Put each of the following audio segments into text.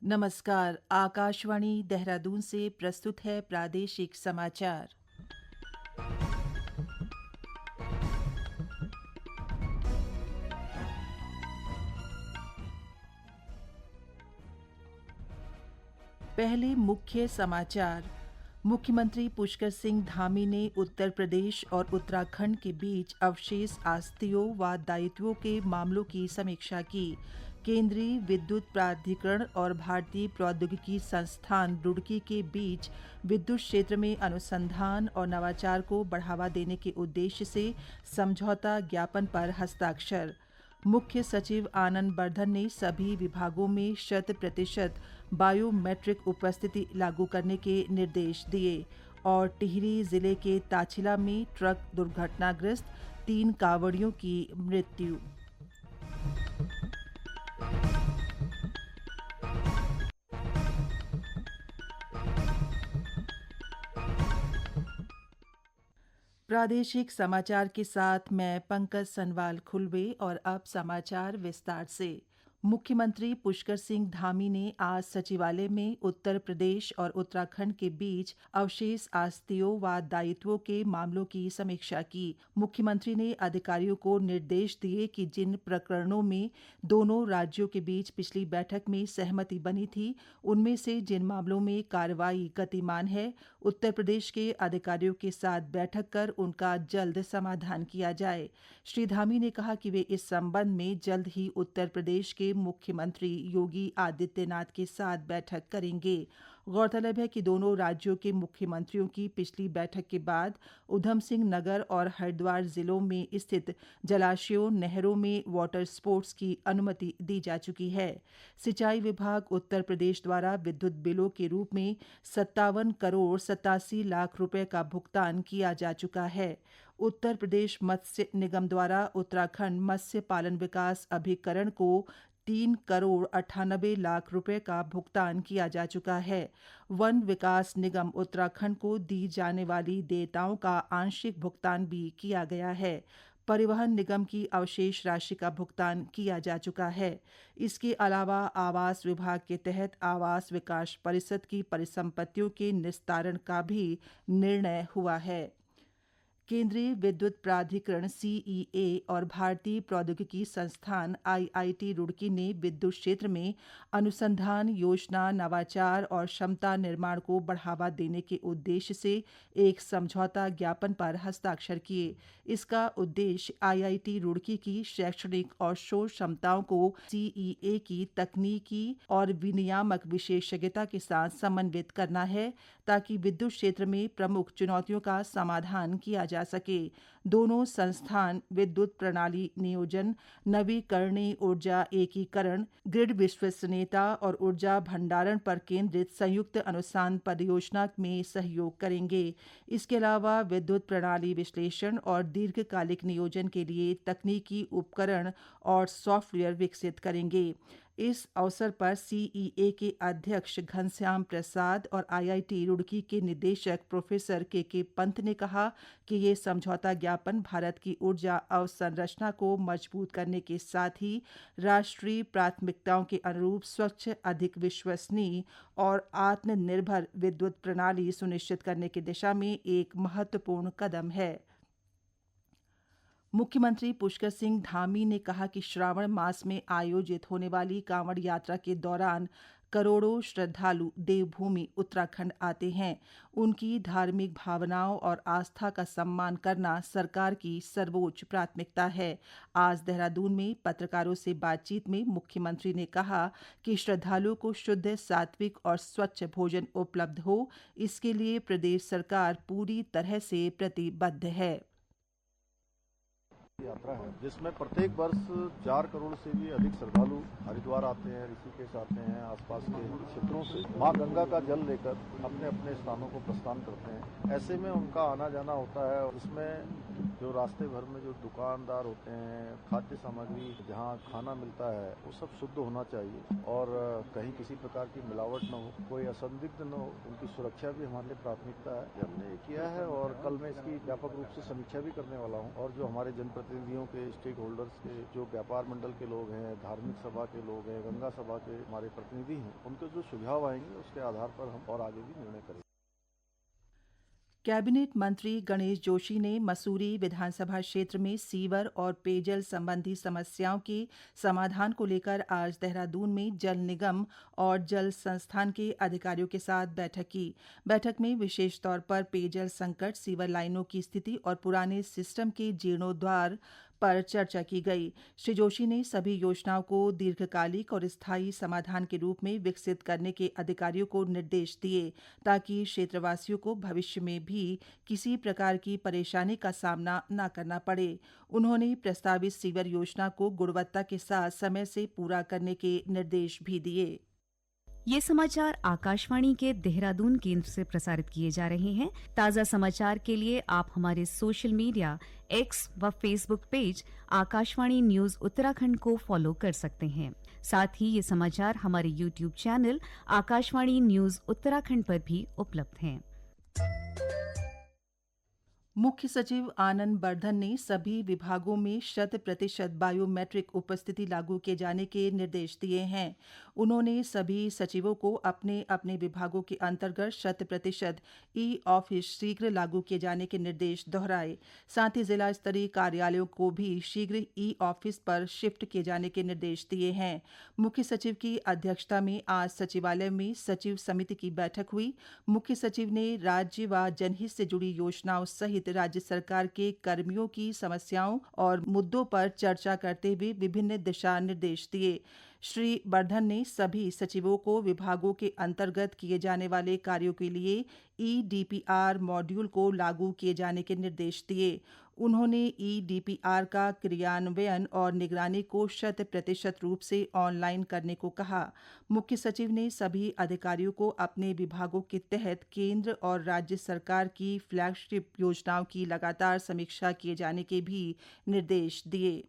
नमस्कार। आकाशवाणी देहरादून से प्रस्तुत है प्रादेशिक समाचार। पहले मुख्य समाचार। मुख्यमंत्री पुष्कर सिंह धामी ने उत्तर प्रदेश और उत्तराखंड के बीच अवशेष आस्तियों व दायित्वों के मामलों की समीक्षा की। केंद्रीय विद्युत प्राधिकरण और भारतीय प्रौद्योगिकी संस्थान रुड़की के बीच विद्युत क्षेत्र में अनुसंधान और नवाचार को बढ़ावा देने के उद्देश्य से समझौता ज्ञापन पर हस्ताक्षर। मुख्य सचिव आनंद बर्धन ने सभी विभागों में 100% बायोमेट्रिक उपस्थिति लागू करने के निर्देश दिए। और टिहरी जिले के ताचिला में ट्रक दुर्घटनाग्रस्त 3 कांवड़ियों की मृत्यु। प्रादेशिक समाचार के साथ मैं पंकज सनवाल खुलवे। और अब समाचार विस्तार से। मुख्यमंत्री पुष्कर सिंह धामी ने आज सचिवालय में उत्तर प्रदेश और उत्तराखंड के बीच अवशेष आस्तियों व दायित्वों के मामलों की समीक्षा की। मुख्यमंत्री ने अधिकारियों को निर्देश दिए कि जिन प्रकरणों में दोनों राज्यों के बीच पिछली बैठक में सहमति बनी थी, उनमें से जिन मामलों में कार्रवाई गतिमान है, उत्तर प्रदेश के अधिकारियों के साथ बैठक कर उनका जल्द समाधान किया जाए। श्री धामी ने कहा कि वे इस संबंध में जल्द ही उत्तर प्रदेश के मुख्यमंत्री योगी आदित्यनाथ के साथ बैठक करेंगे। गौरतलब है कि दोनों राज्यों के मुख्यमंत्रियों की पिछली बैठक के बाद ऊधम सिंह नगर और हरिद्वार जिलों में स्थित जलाशयों, नहरों में वाटर स्पोर्ट्स की अनुमति दी जा चुकी है। सिंचाई विभाग उत्तर प्रदेश द्वारा विद्युत बिलों के रूप में 57 करोड़ 87 लाख रुपए का भुगतान किया जा चुका है। उत्तर प्रदेश मत्स्य निगम द्वारा उत्तराखंड मत्स्य पालन विकास अभिकरण को 3 करोड़ 98 लाख रुपए का भुगतान किया जा चुका है। वन विकास निगम उत्तराखंड को दी जाने वाली देयताओं का आंशिक भुगतान भी किया गया है। परिवहन निगम की अवशेष राशि का भुगतान किया जा चुका है। इसके अलावा आवास विभाग के तहत आवास विकास परिषद की परिसंपत्तियों के निस्तारण का भी निर्णय हुआ है। केंद्रीय विद्युत प्राधिकरण सीईए और भारतीय प्रौद्योगिकी संस्थान आईआईटी रुड़की ने विद्युत क्षेत्र में अनुसंधान, योजना, नवाचार और क्षमता निर्माण को बढ़ावा देने के उद्देश्य से एक समझौता ज्ञापन पर हस्ताक्षर किए। इसका उद्देश्य आईआईटी रुड़की की शैक्षणिक और शोध क्षमताओं को सीईए की तकनीकी और विनियामक विशेषज्ञता के साथ समन्वित करना है, ताकि विद्युत क्षेत्र में प्रमुख चुनौतियों का समाधान किया जा सके। दोनों संस्थान विद्युत प्रणाली नियोजन, नवीकरणीय ऊर्जा एकीकरण, ग्रिड विश्वसनीयता और ऊर्जा भंडारण पर केंद्रित संयुक्त अनुसंधान परियोजना में सहयोग करेंगे। इसके अलावा विद्युत प्रणाली विश्लेषण और दीर्घकालिक नियोजन के लिए तकनीकी उपकरण और सॉफ्टवेयर विकसित करेंगे। इस अवसर पर सीईए के अध्यक्ष घनश्याम प्रसाद और आईआईटी रुड़की के निदेशक प्रोफेसर के पंत ने कहा कि ये समझौता ज्ञापन भारत की ऊर्जा अवसंरचना को मजबूत करने के साथ ही राष्ट्रीय प्राथमिकताओं के अनुरूप स्वच्छ, अधिक विश्वसनीय और आत्मनिर्भर विद्युत प्रणाली सुनिश्चित करने की दिशा में एक महत्वपूर्ण कदम है। मुख्यमंत्री पुष्कर सिंह धामी ने कहा कि श्रावण मास में आयोजित होने वाली कांवड़ यात्रा के दौरान करोड़ों श्रद्धालु देवभूमि उत्तराखंड आते हैं। उनकी धार्मिक भावनाओं और आस्था का सम्मान करना सरकार की सर्वोच्च प्राथमिकता है। आज देहरादून में पत्रकारों से बातचीत में मुख्यमंत्री ने कहा कि श्रद्धालुओं को शुद्ध, सात्विक और स्वच्छ भोजन उपलब्ध हो, इसके लिए प्रदेश सरकार पूरी तरह से प्रतिबद्ध है। यात्रा है जिसमें प्रत्येक वर्ष 4 करोड़ से भी अधिक श्रद्धालु हरिद्वार आते हैं, ऋषिकेश आते हैं, आसपास के क्षेत्रों से मां गंगा का जल लेकर अपने अपने स्थानों को प्रस्थान करते हैं। ऐसे में उनका आना जाना होता है। इसमें जो रास्ते भर में जो दुकानदार होते हैं, खाद्य सामग्री जहाँ खाना मिलता है वो सब शुद्ध होना चाहिए और कहीं किसी प्रकार की मिलावट न हो, कोई असंदिग्ध न हो, उनकी सुरक्षा भी हमारे लिए प्राथमिकता है। ये हमने किया है और कल मैं इसकी व्यापक रूप से समीक्षा भी करने वाला हूँ और जो हमारे जनप्रतिनिधियों के, स्टेक होल्डर्स के, जो व्यापार मंडल के लोग हैं, धार्मिक सभा के लोग हैं, गंगा सभा के हमारे प्रतिनिधि हैं, उनके जो सुझाव आएंगे उसके आधार पर हम और आगे भी निर्णय करेंगे। कैबिनेट मंत्री गणेश जोशी ने मसूरी विधानसभा क्षेत्र में सीवर और पेयजल संबंधी समस्याओं के समाधान को लेकर आज देहरादून में जल निगम और जल संस्थान के अधिकारियों के साथ बैठक की। बैठक में विशेष तौर पर पेयजल संकट, सीवर लाइनों की स्थिति और पुराने सिस्टम के जीर्णोद्धार पर चर्चा की गई। श्री जोशी ने सभी योजनाओं को दीर्घकालिक और स्थायी समाधान के रूप में विकसित करने के अधिकारियों को निर्देश दिए ताकि क्षेत्रवासियों को भविष्य में भी किसी प्रकार की परेशानी का सामना न करना पड़े। उन्होंने प्रस्तावित सीवर योजना को गुणवत्ता के साथ समय से पूरा करने के निर्देश भी दिए। ये समाचार आकाशवाणी के देहरादून केंद्र से प्रसारित किए जा रहे हैं। ताज़ा समाचार के लिए आप हमारे सोशल मीडिया एक्स व Facebook page Akashvani news Uttarakhand को फॉलो कर सकते हैं। साथ ही ये समाचार हमारे YouTube channel Akashvani news Uttarakhand पर भी उपलब्ध हैं। मुख्य सचिव आनंद बर्धन ने सभी विभागों में 100% बायोमेट्रिक उपस्थिति लागू किए जाने के निर्देश दिए हैं। उन्होंने सभी सचिवों को अपने अपने विभागों के अंतर्गत 100% ई ऑफिस शीघ्र लागू किए जाने के निर्देश दोहराए। साथ ही जिला स्तरीय कार्यालयों को भी शीघ्र ई ऑफिस पर शिफ्ट किए जाने के निर्देश दिए हैं। मुख्य सचिव की अध्यक्षता में आज सचिवालय में सचिव समिति की बैठक हुई। मुख्य सचिव ने राज्य व जनहित से जुड़ी योजनाओं सहित राज्य सरकार के कर्मियों की समस्याओं और मुद्दों पर चर्चा करते हुए विभिन्न दिशा निर्देश दिए। श्री वर्धन ने सभी सचिवों को विभागों के अंतर्गत किए जाने वाले कार्यों के लिए ईडीपीआर मॉड्यूल को लागू किए जाने के निर्देश दिए। उन्होंने ईडीपीआर का क्रियान्वयन और निगरानी को 100% रूप से ऑनलाइन करने को कहा। मुख्य सचिव ने सभी अधिकारियों को अपने विभागों के तहत केंद्र और राज्य सरकार की फ्लैगशिप योजनाओं की लगातार समीक्षा किए जाने के भी निर्देश दिए।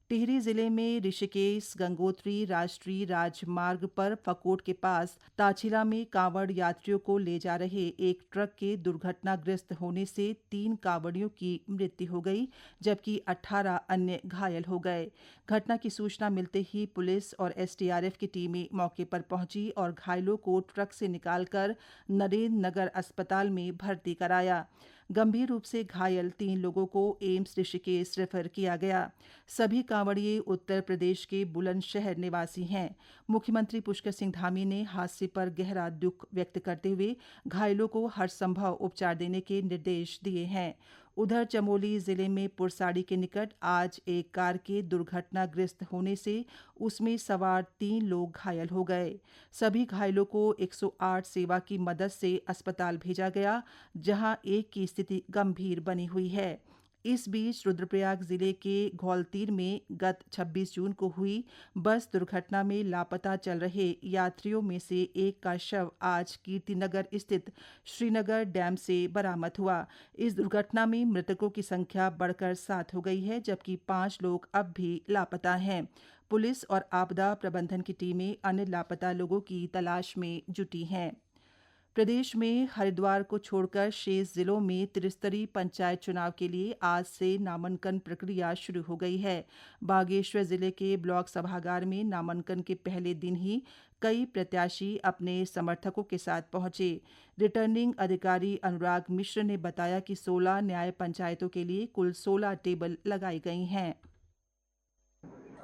टिहरी जिले में ऋषिकेश गंगोत्री राष्ट्रीय राजमार्ग पर फकोट के पास ताछिला में कांवड़ यात्रियों को ले जा रहे एक ट्रक के दुर्घटनाग्रस्त होने से 3 कांवड़ियों की मृत्यु हो गई, जबकि 18 अन्य घायल हो गए। घटना की सूचना मिलते ही पुलिस और एसडीआरएफ की टीमें मौके पर पहुंची और घायलों को ट्रक से निकालकर नरेंद्र नगर अस्पताल में भर्ती कराया। गंभीर रूप से घायल 3 लोगों को एम्स ऋषिकेश रेफर किया गया। सभी कांवड़िए उत्तर प्रदेश के बुलंदशहर निवासी हैं। मुख्यमंत्री पुष्कर सिंह धामी ने हादसे पर गहरा दुख व्यक्त करते हुए घायलों को हर संभव उपचार देने के निर्देश दिए हैं। उधर चमोली जिले में पुरसाड़ी के निकट आज एक कार के दुर्घटनाग्रस्त होने से उसमें सवार 3 लोग घायल हो गए। सभी घायलों को 108 सेवा की मदद से अस्पताल भेजा गया, जहां एक की स्थिति गंभीर बनी हुई है। इस बीच रुद्रप्रयाग जिले के घौलतीर में गत 26 जून को हुई बस दुर्घटना में लापता चल रहे यात्रियों में से एक का शव आज कीर्तिनगर स्थित श्रीनगर डैम से बरामद हुआ। इस दुर्घटना में मृतकों की संख्या बढ़कर 7 हो गई है, जबकि 5 लोग अब भी लापता हैं। पुलिस और आपदा प्रबंधन की टीमें अन्य लापता लोगों की तलाश में जुटी हैं। प्रदेश में हरिद्वार को छोड़कर शेष जिलों में त्रिस्तरीय पंचायत चुनाव के लिए आज से नामांकन प्रक्रिया शुरू हो गई है। बागेश्वर जिले के ब्लॉक सभागार में नामांकन के पहले दिन ही कई प्रत्याशी अपने समर्थकों के साथ पहुंचे। रिटर्निंग अधिकारी अनुराग मिश्र ने बताया कि 16 न्याय पंचायतों के लिए कुल 16 टेबल लगाई गई हैं।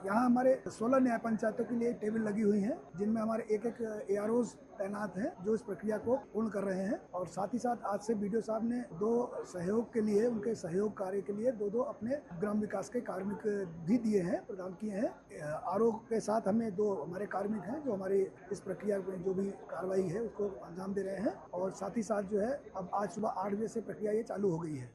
यहाँ हमारे 16 न्याय पंचायतों के लिए टेबल लगी हुई हैं, जिनमें हमारे एक एआरओज तैनात हैं जो इस प्रक्रिया को पूर्ण कर रहे हैं। और साथ ही साथ आज से बीडीओ साहब ने 2 सहयोग के लिए, उनके सहयोग कार्य के लिए 2 अपने ग्राम विकास के कार्मिक भी दिए हैं, प्रदान किए हैं। आरओ के साथ हमें 2 हमारे कार्मिक हैं जो हमारी इस प्रक्रिया में जो भी कार्रवाई है उसको अंजाम दे रहे हैं। और साथ ही साथ जो है अब आज सुबह 8 बजे से प्रक्रिया ये चालू हो गई है।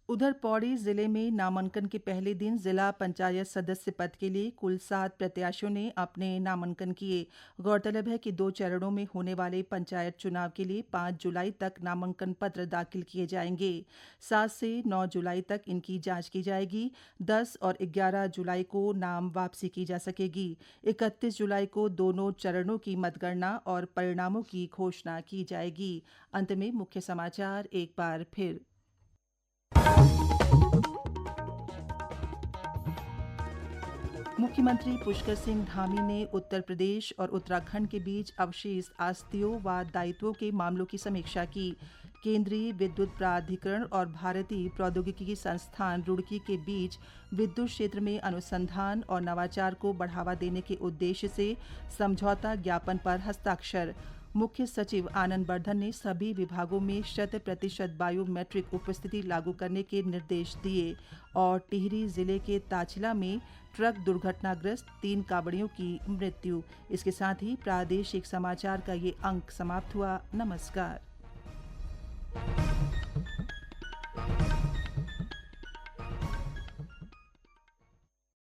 उधर पौड़ी जिले में नामांकन के पहले दिन जिला पंचायत सदस्य पद के लिए कुल 7 प्रत्याशियों ने अपने नामांकन किए। गौरतलब है कि 2 चरणों में होने वाले पंचायत चुनाव के लिए 5 जुलाई तक नामांकन पत्र दाखिल किए जाएंगे। 7 से 9 जुलाई तक इनकी जांच की जाएगी। 10 और 11 जुलाई को नाम वापसी की जा सकेगी। 31 जुलाई को दोनों चरणों की मतगणना और परिणामों की घोषणा की जाएगी। अंत में मुख्य समाचार एक बार फिर। मुख्यमंत्री पुष्कर सिंह धामी ने उत्तर प्रदेश और उत्तराखंड के बीच अवशेष आस्तियों व दायित्वों के मामलों की समीक्षा की। केंद्रीय विद्युत प्राधिकरण और भारतीय प्रौद्योगिकी संस्थान रुड़की के बीच विद्युत क्षेत्र में अनुसंधान और नवाचार को बढ़ावा देने के उद्देश्य से समझौता ज्ञापन पर हस्ताक्षर। मुख्य सचिव आनंद बर्धन ने सभी विभागों में 100% बायोमेट्रिक उपस्थिति लागू करने के निर्देश दिए। और टिहरी जिले के ताचला में ट्रक दुर्घटनाग्रस्त 3 कांवड़ियों की मृत्यु। इसके साथ ही प्रादेशिक समाचार का ये अंक समाप्त हुआ। नमस्कार।